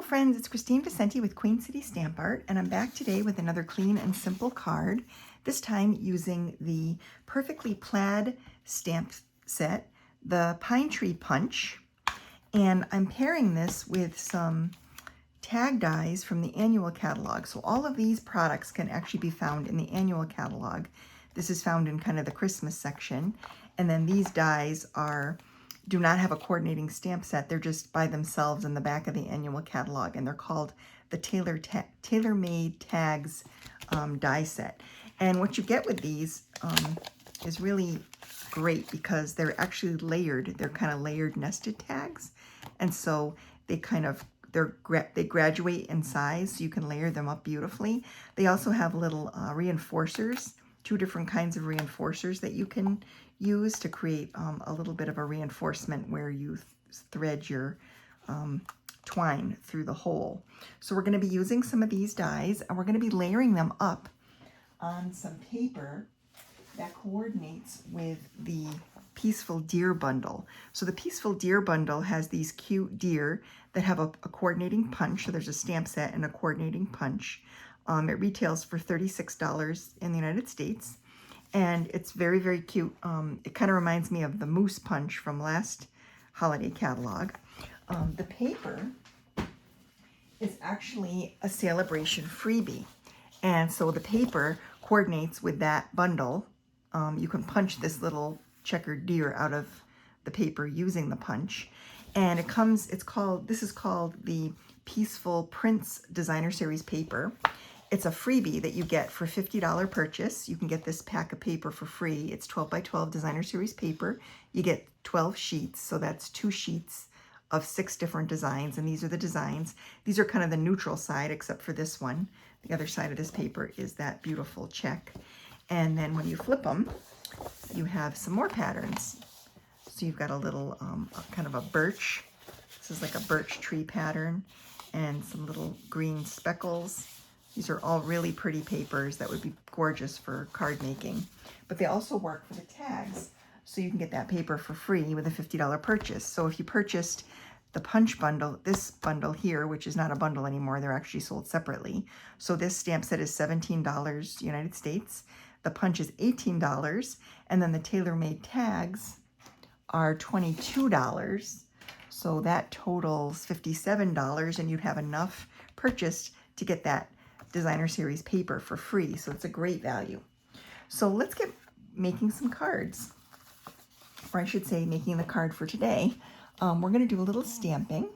Hello friends, it's Kristine with Queen City Stamp Art, and I'm back today with another clean and simple card, this time using the Perfectly Plaid stamp set, the Pine Tree Punch, and I'm pairing this with some tag dies from the annual catalog. So all of these products can actually be found in the annual catalog. This is found in kind of the Christmas section, and then these dies do not have a coordinating stamp set. They're just by themselves in the back of the annual catalog, and they're called the Tailor Made Tags die set. And what you get with these is really great because they're actually layered. They're kind of layered nested tags, and so they graduate in size, so you can layer them up beautifully. They also have little reinforcers, two different kinds of reinforcers that you can use to create a little bit of a reinforcement where you thread your twine through the hole. So we're going to be using some of these dies, and we're going to be layering them up on some paper that coordinates with the Peaceful Deer bundle. So the Peaceful Deer bundle has these cute deer that have a coordinating punch. So there's a stamp set and a coordinating punch. It retails for $36 in the United States. And it's very, very cute. It kind of reminds me of the Moose Punch from last holiday catalog. The paper is actually a Celebration freebie. And so the paper coordinates with that bundle. You can punch this little checkered deer out of the paper using the punch. And this is called the Peaceful Prince Designer Series paper. It's a freebie that you get for $50 purchase. You can get this pack of paper for free. It's 12 by 12 Designer Series paper. You get 12 sheets, so that's 2 sheets of 6 different designs, and these are the designs. These are kind of the neutral side, except for this one. The other side of this paper is that beautiful check. And then when you flip them, you have some more patterns. So you've got a little kind of a birch. This is like a birch tree pattern, and some little green speckles. These are all really pretty papers that would be gorgeous for card making. But they also work for the tags, so you can get that paper for free with a $50 purchase. So if you purchased the punch bundle, this bundle here, which is not a bundle anymore, they're actually sold separately. So this stamp set is $17 United States. The punch is $18, and then the Tailor-Made tags are $22. So that totals $57, and you'd have enough purchased to get that Designer Series paper for free. So it's a great value. So let's get making some cards, or I should say making the card for today. We're going to do a little stamping.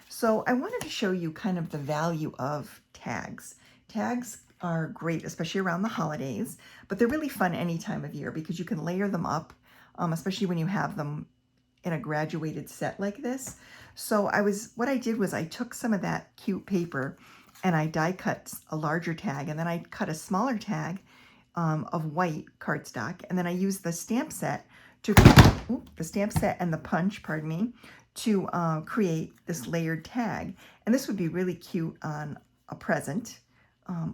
So I wanted to show you kind of the value of tags. Tags are great, especially around the holidays, but they're really fun any time of year because you can layer them up, especially when you have them in a graduated set like this. So what I did was I took some of that cute paper and I die cut a larger tag, and then I cut a smaller tag of white cardstock, and then I used the stamp set and the punch, pardon me, to create this layered tag. And this would be really cute on a present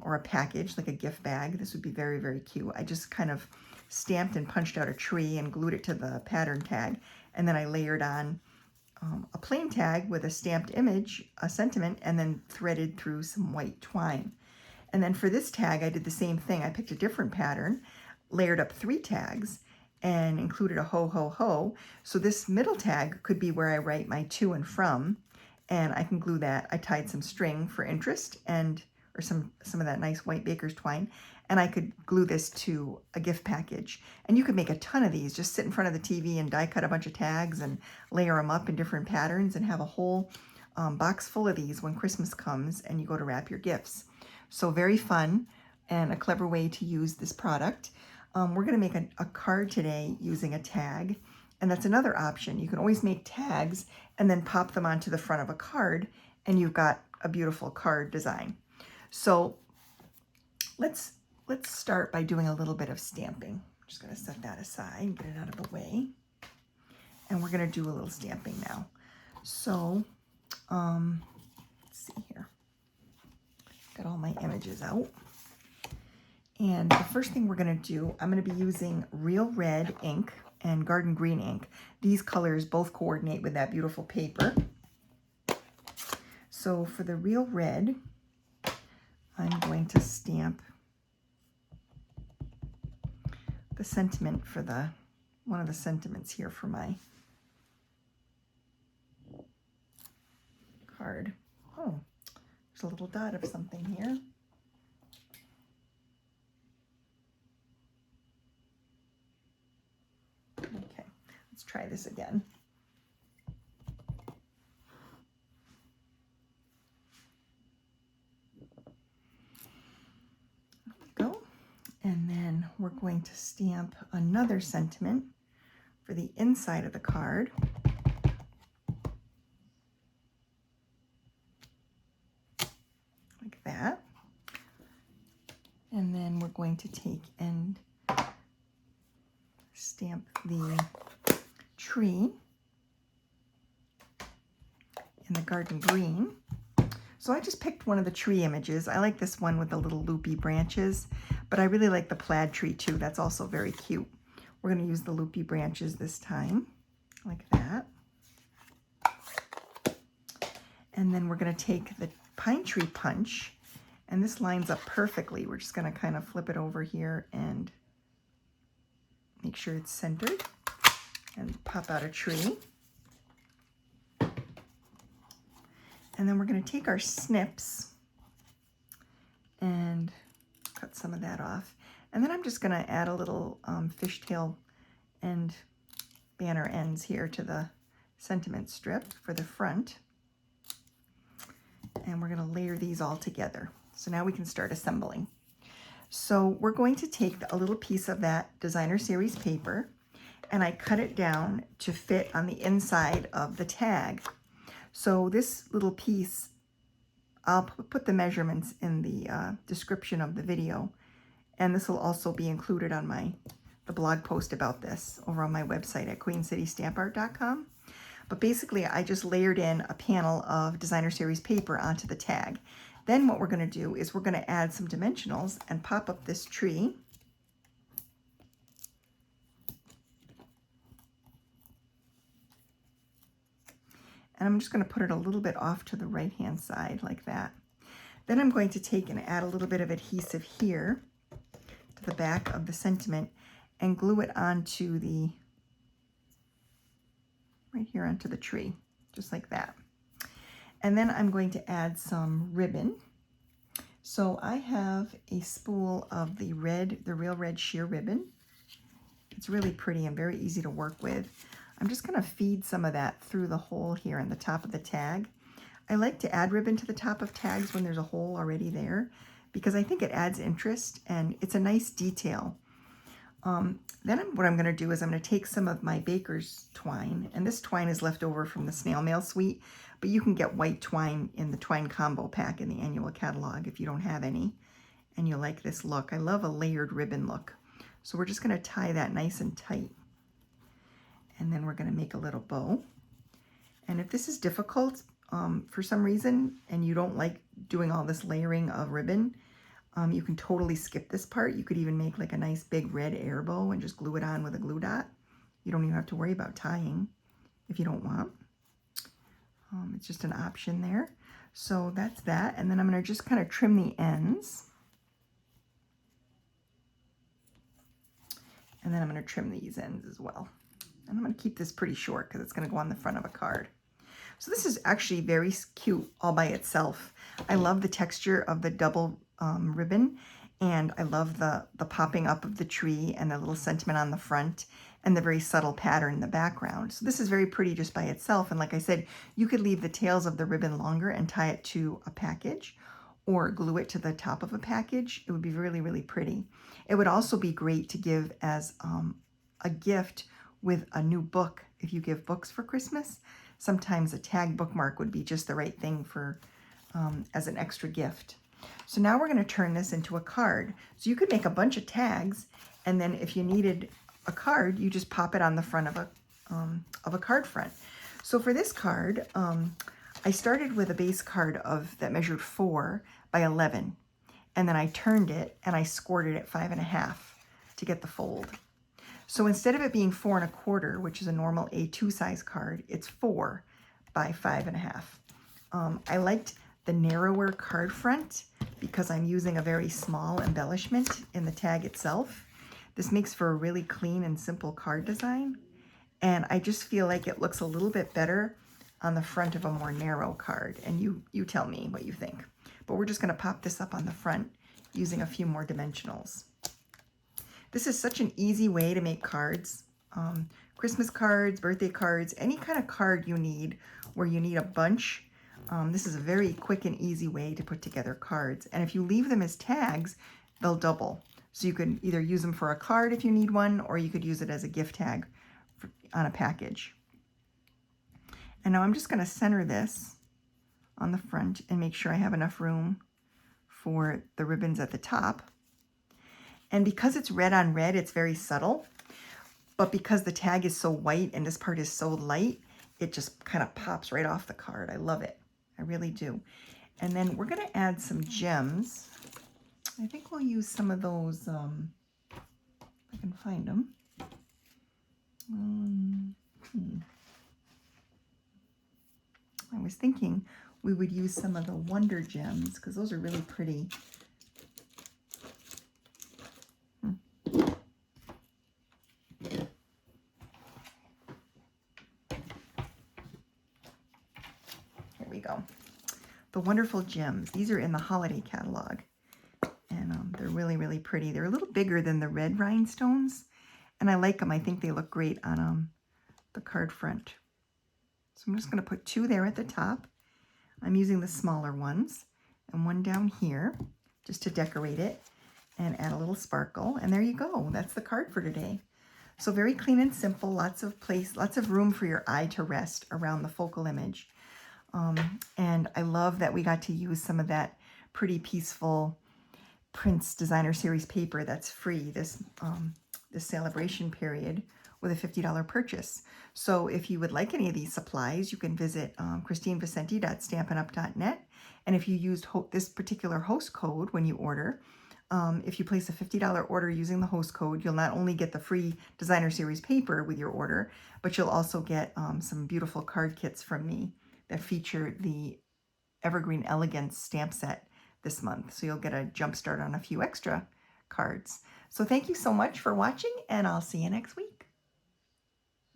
or a package, like a gift bag. This would be very, very cute. I just kind of stamped and punched out a tree and glued it to the pattern tag, and then I layered on a plain tag with a stamped image, a sentiment, and then threaded through some white twine. And then for this tag, I did the same thing. I picked a different pattern, layered up 3 tags, and included a ho, ho, ho. So this middle tag could be where I write my to and from, and I can glue that. I tied some string for interest or some of that nice white baker's twine, and I could glue this to a gift package. And you could make a ton of these. Just sit in front of the TV and die cut a bunch of tags and layer them up in different patterns and have a whole box full of these when Christmas comes and you go to wrap your gifts. So very fun and a clever way to use this product. We're going to make a card today using a tag, and that's another option. You can always make tags and then pop them onto the front of a card, and you've got a beautiful card design. So let's start by doing a little bit of stamping. I'm just going to set that aside and get it out of the way. And we're going to do a little stamping now. So let's see here. Got all my images out. And the first thing we're going to do, I'm going to be using Real Red ink and Garden Green ink. These colors both coordinate with that beautiful paper. So for the real red, I'm going to stamp the sentiment for one of the sentiments here for my card. Oh, there's a little dot of something here. Okay, let's try this again. There we go. And then we're going to stamp another sentiment for the inside of the card. Like that. And then we're going to take and stamp the tree in the garden green. So I just picked one of the tree images. I like this one with the little loopy branches, but I really like the plaid tree too. That's also very cute. We're going to use the loopy branches this time, like that. And then we're going to take the pine tree punch, and this lines up perfectly. We're just going to kind of flip it over here and make sure it's centered and pop out a tree. And then we're going to take our snips and cut some of that off. And then I'm just going to add a little fishtail and banner ends here to the sentiment strip for the front. And we're going to layer these all together. So now we can start assembling. So we're going to take a little piece of that designer series paper, and I cut it down to fit on the inside of the tag. So this little piece, I'll put the measurements in the description of the video, and this will also be included on the blog post about this over on my website at queencitystampart.com. But basically, I just layered in a panel of designer series paper onto the tag. Then what we're going to do is we're going to add some dimensionals and pop up this tree. And I'm just going to put it a little bit off to the right-hand side like that. Then I'm going to take and add a little bit of adhesive here to the back of the sentiment and glue it onto right here onto the tree, just like that. And then I'm going to add some ribbon. So I have a spool of the real red sheer ribbon. It's really pretty and very easy to work with. I'm just going to feed some of that through the hole here in the top of the tag. I like to add ribbon to the top of tags when there's a hole already there, because I think it adds interest and it's a nice detail. Then what I'm going to do is I'm going to take some of my baker's twine, and this twine is left over from the snail mail suite, but you can get white twine in the twine combo pack in the annual catalog if you don't have any and you like this look. I love a layered ribbon look. So we're just going to tie that nice and tight. And then we're going to make a little bow. And if this is difficult for some reason and you don't like doing all this layering of ribbon, you can totally skip this part. You could even make like a nice big red air bow and just glue it on with a glue dot. You don't even have to worry about tying if you don't want. It's just an option there. So that's that. And then I'm going to just kind of trim the ends. And then I'm going to trim these ends as well. And I'm going to keep this pretty short because it's going to go on the front of a card. So this is actually very cute all by itself. I love the texture of the double ribbon, and I love the popping up of the tree and the little sentiment on the front and the very subtle pattern in the background. So this is very pretty just by itself. And like I said, you could leave the tails of the ribbon longer and tie it to a package or glue it to the top of a package. It would be really, really pretty. It would also be great to give as a gift with a new book. If you give books for Christmas, sometimes a tag bookmark would be just the right thing for as an extra gift. So now we're going to turn this into a card. So you could make a bunch of tags, and then if you needed a card, you just pop it on the front of a card front. So for this card, I started with a base card that measured 4 by 11, and then I turned it and I scored it at 5.5 to get the fold. So instead of it being 4 1/4, which is a normal A2 size card, it's 4 by 5.5. I liked the narrower card front because I'm using a very small embellishment in the tag itself. This makes for a really clean and simple card design. And I just feel like it looks a little bit better on the front of a more narrow card. And you tell me what you think. But we're just going to pop this up on the front using a few more dimensionals. This is such an easy way to make cards. Christmas cards, birthday cards, any kind of card you need where you need a bunch. This is a very quick and easy way to put together cards. And if you leave them as tags, they'll double. So you could either use them for a card if you need one, or you could use it as a gift tag on a package. And now I'm just going to center this on the front and make sure I have enough room for the ribbons at the top. And because it's red on red, it's very subtle. But because the tag is so white and this part is so light, it just kind of pops right off the card. I love it. I really do. And then we're going to add some gems. I think we'll use some of those, if I can find them. I was thinking we would use some of the Wonder Gems because those are really pretty. Here we go. The Wonderful Gems. These are in the holiday catalog. And they're really, really pretty. They're a little bigger than the red rhinestones. And I like them. I think they look great on the card front. So I'm just going to put two there at the top. I'm using the smaller ones. And one down here, just to decorate it and add a little sparkle. And there you go. That's the card for today. So very clean and simple. Lots of room for your eye to rest around the focal image. And I love that we got to use some of that pretty peaceful Prince Designer Series paper that's free this celebration period with a $50 purchase. So if you would like any of these supplies, you can visit kristinevicenti.stampinup.net. And if you used this particular host code when you order, if you place a $50 order using the host code, you'll not only get the free Designer Series paper with your order, but you'll also get some beautiful card kits from me that feature the Evergreen Elegance stamp set this month. So you'll get a jump start on a few extra cards. So thank you so much for watching, and I'll see you next week.